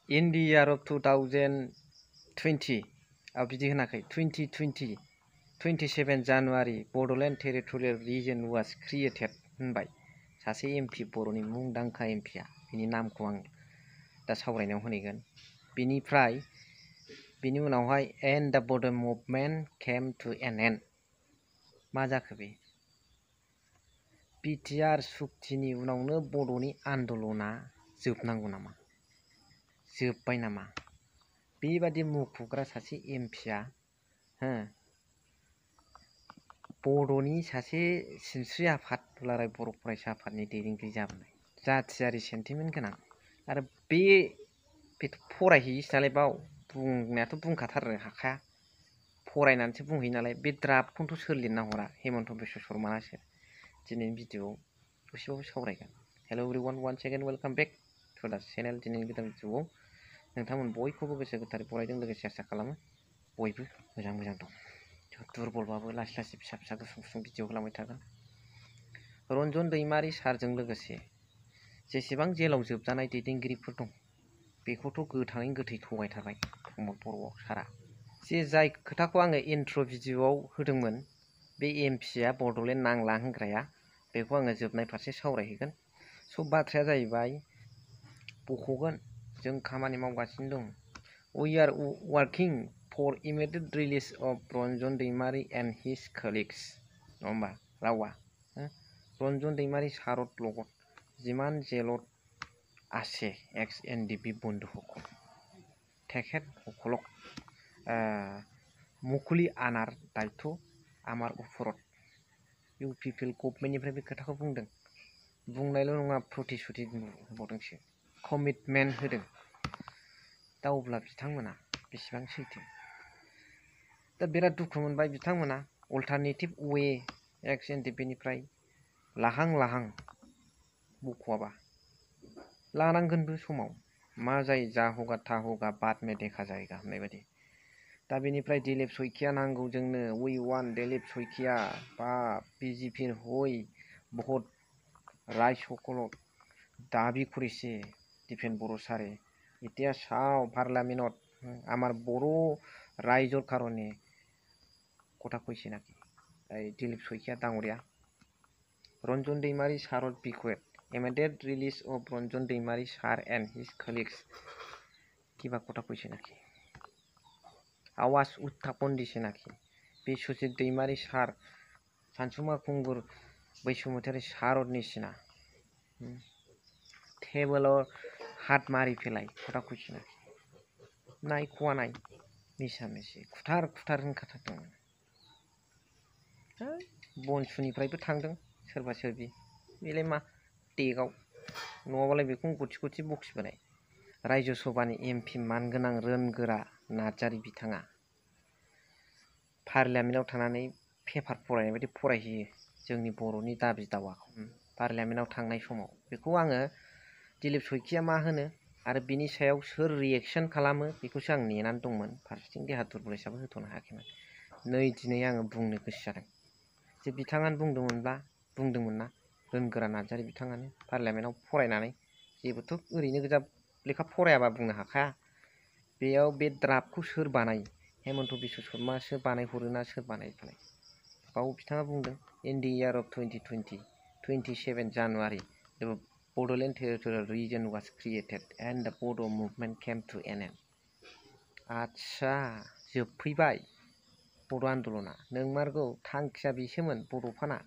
In the year of 2020, बिदि होनाखै 2020, 27 January, Bodoland Territorial Region was created होनबाय सासे MP बर'नि मुंदांखा MPआ बिनि नामखौ आं दा सावरायनायाव होनैगोन बिनिफ्राय बिनि उनावहाय and the Bodo movement came to an end मा जाखो बे बिटिआर सुक्तिनि उनावनो बड'नि आन्दलना जोबनांगौ नामा जोबबाय नामा बेबादि मुखुग्रा सासे एमपिआ बड'नि सासे सिनस्रि आफाद दुलाराय बर' फरायसा आफादनि दैदेनगिरि जाबोनाय जाथियारि सेन्टिमेन्ट गोनां आरो बेथ' फरायहैयोसो नालाय बाव बुंनायाथ' बुंखाथारनो हाखाया फरायनानैसो बुंहैयो नालाय बे द्राफ्टखौथ' सोर लिरना हरा हेमन्त बिश्व शर्मासो दिनैनि भिडिअ'आव दसेबाबो सावरायगोन hello' everyone once again welcome back to the channel दिनैनि गोदान भिडिअ'आव नोंथांमोन बयखौबो गोसो गोथारै फरायदों लोगोसे आसा खालामो बयबो मोजां दं दुरबलबाबो लासै लासै फिसा फिसा गुसुं भिडिअ खालामबाय थागोन रन्जन दैमारि सारजों लोगोसे जेसेबां जेलाव जोबजानाय दैदेनगिरिफोर दं बेखौथ' गोथाङै गोथै थगायथारबाय प्रमद बर'आव सारा जे जाय खोथाखौ आङो इन्ट्र' भिडिअ'आव होदोंमोन बे एमपिआ बड'लेण्ड नांला होनग्राया बेखौ आङो जोबनाय फारसे सावरायहैगोन स' बाथ्राया जाहैबाय बख'गोन जों खामानि मावगासिनो दं we are working for immediate release of Ranjan Daimary and his colleagues नङा होमबा रावा रन्जन दैमारि शारद लगत जिमान जेলত আছে এক্স এনডিপি বন্ধুসকল তেখেতসকলক মুকলি আনাৰ দায়িত্ব আমাৰ ওপৰত इउपिपिएल गभर्नमेन्टनिफ्राय बे खोथाखौ बुंदों बुंनायल' नङा प्रतिश्रुति होबावदोंसो कमिटमेन्ट होदों दा अब्ला बिथांमोना बेसेबां सैथो दा बिराद दुखु मोनबाय बिथांमोना अल्टारनेटिभ वे एक्स एनडिपिनिफ्राय लाहां बख'आबा लानांगोनबो समाव मा जायो जा होगा था होगा बाद में देखा जाएगा होननाय बायदि दा बेनिफ्राय दिलीप शइकिया नांगौ जोंनो वी वान दिलीप शइकिया बा বিজেপি হই बहुत रायजসকলক দাবী কৰিছে দীপেন বড়ো ছাৰে এতিয়া চাও পাৰ্লিয়ামেণ্টত আমাৰ বড়ো ৰাইজৰ কাৰণে কথা কৈছে নাকি এই দিলীপ শইকিয়া ডাঙৰীয়া ৰঞ্জন दैमारि শারদ বিষয়ত immediate release of Ranjan Daimary sir and his colleagues কিবা কথা কৈছে নাকি आवाज उत्थापन दिसे नाखि बिश्वजित दैमारि सार सानसुमा खुंगुर बैसुमतारी शारदनि सिना टेबोलाव हात मारि फेलाय खोथा खुइसे नाखि नायख'वा नाय मिसामिसि खुथार होनखाथारदोंमोन बनसुनिफ्रायबो थांदों सोरबा सोरबि बेलाय मा टेगाव नङाबालाय बेखौ गथि बखिबोनाय रायजो सभानि एमपि मानगोनां रोनगोरा नार्जारि बिथाङा पार्लियामेन्टआव थानानै पेपार फरायनाय बायदि फरायहैयो जोंनि बर'नि दाबि दावाखौ पार्लियामेन्टआव थांनाय समाव बेखौ आङो दिलीप शइकिया मा होनो आरो बिनि सायाव सोर रिएक्शन खालामो बेखौसो आं नेनानै दंमोन फारसेथिं देहा दुरबल हिसाबै होथ'नो हायाखैमोन नै दिनै आङो बुंनो गोसो जादों जे बिथाङानो बुंदोंमोन ना रोनगोरा नार्जारि बिथाङानो पार्लियामेन्टआव फरायनानै जेबोथ' ओरैनो गोजा लेखा फरायाबा बुंनो हाखाया बेयाव बे द्राफ्टखौ सोर बानायो हेमन्त बिश्व शर्मासो बानायहरोना सोर बानायफालाय बाव बिथाङा बुंदों इन the year of 2020 27 January the Bodoland Territorial Region was created and the Bodo movement came to an end आच्छा जोबफैबाय बड' आन्दलना नोंमारगौ थांखिया बेसोमोन बड'फाना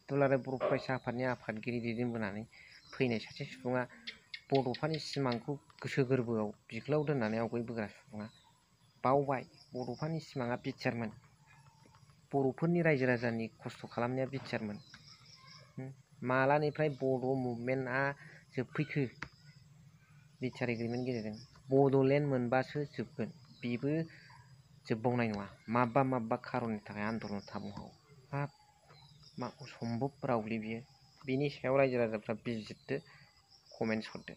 दुलाराय बर' फरायसा आफादनि आफादगिरि दैदेनबोनानै फैनाय सासे सुबुङा बड'फानि सिमांखौ गोसो गोरबोआव बिख्लाव दोननानै आवगायबोग्रा सुबुङा बावबाय बड'फानि सिमाङा बिटिआरमोन बर'फोरनि रायजो राजानि खस्थ' खालामनाया बिटिआरमोन मालानिफ्राय बड' मुभमेन्टआ जोबफैखो बिटिआर एग्रिमेन्टनि गेजेरजों बड'लेण्ड मोनबासो जोबगोन बेबो जोबबावनाय नङा माबा खारननि थाखाय आन्दलन थाबावहागौ हाब मा असम्भब रावलै बियो बिनि सायाव रायजो राजाफ्रा बिजिरदो कमेन्ट्स हरदो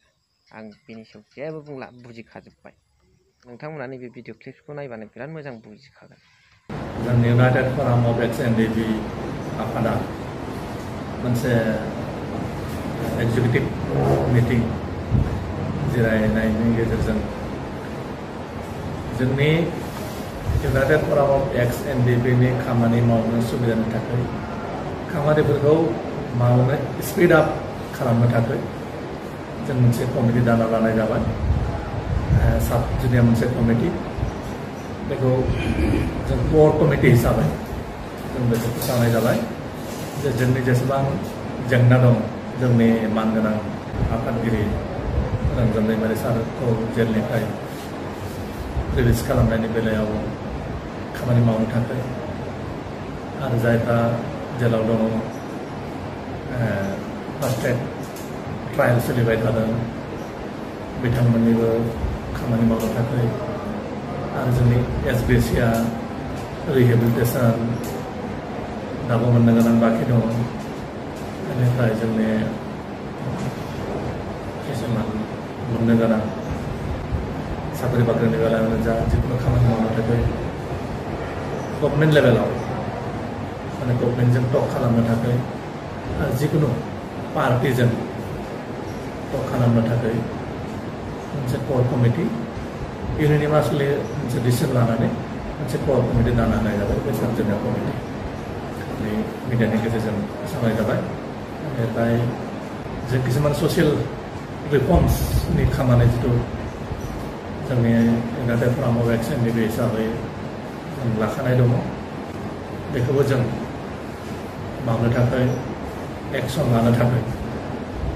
आं बिनि सायाव जेबो बुंला बुजिखाजोब्बाय नोंथांमोना नैबे भिडिअ क्लिप्सखौ नायबानो बिराद मोजां बुजिखागोन जोंनि इउनाइटेड फराम अफ एक्स एनडिपि आफादा मोनसे एक्जिकिउटिभ मिटिं जिरायनायनि गेजेरजों जोंनि इउनाइटेड फराम अफ एक्स एनडिपि नि खामानि मावनो सुबिदानि थाखाय खामानिफोरखौ मावनो स्पिड आप खालामनो थाखाय जों मोनसे कमिटि दाना लानाय जाबाय साब जुनिया मोनसे कमिटि बेखौ जों कोर कमिटि हिसाबै जों बेखौ फोसावनाय जाबाय जे जोंनि जेसेबां जेंना दं जोंनि मानगोनां आफादगिरि रंजन दैमारि सारखौ जेलनिफ्राय रिलिज खालामनायनि बेलायाव खामानि मावनो थाखाय आरो जायफ्रा जेलाव दङ फार्स्ट ट्रेक ट्रायल सोलिबाय थादों बिथांमोननिबो खामानि मावनो थाखाय आरो जोंनि एसबिसिआ रिहेबिलिटेसन दाबो मोननो गोनां बाखि दङ बेनिफ्राय जोंनि किसुमान मोननो गोनां साख्रि बाख्रिनि बेलायावनो जा जिखुनु खामानि मावनो थाखाय गभर्नमेन्ट लेभेलाव माने गभर्नमेन्टजों टक खालामनो थाखाय आरो जिखुनु पार्टिजों टक खालामनो थाखाय मोनसे कोर कमिटि इउनिभार्सलि मोनसे डिसिसन लानानै मोनसे कोर कमिटि दाना होनाय जाबाय बे साबजेक्टआ कमिटि मिडियानि गेजेरजों सावराय जाबाय बेनिफ्राय जों किसुमान ससियेल रिफर्मसनि खामानि जिथु जोंनि इउनाइटेड फराम अफ एक्स एनडिपि हिसाबै जों लाखानाय दङ बेखौबो जों मावनो थाखाय एक्सन लानो थाखाय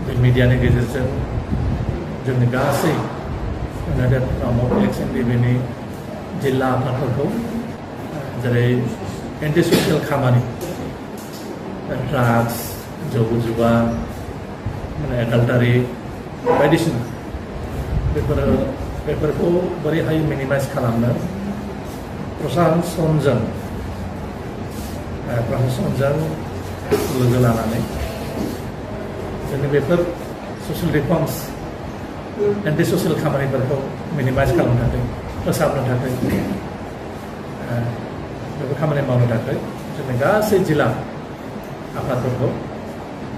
बे मिडियानि गेजेरजों जोंनि गासै इउनाइटेड फराम अफ एक्स एनडिपि नि जिल्ला आफादफोरखौ जेरै एन्टि ससियेल खामानि ड्राग्स जौ जुवा माने एडाल्टारि बायदिसिना बेफोरखौ बोरैहाय मिनिमाइज खालामनो प्रशासनजों लोगो लानानै जोंनि बेफोर ससियेल रिफर्मस एन्टि ससियेल खामानिफोरखौ मिनिमाइज खालामनो थाखाय फोसाबनो थाखाय बेफोर खामानि मावनो थाखाय जोंनि गासै जिल्ला आफादफोरखौ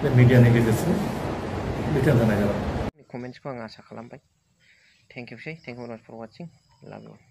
बे मिडियानि गेजेरजों बिथोन होनाय जाबाय। कमेन्ट्सखौ आं आसा खालामबाय। Thank you, thank you for watching, love U.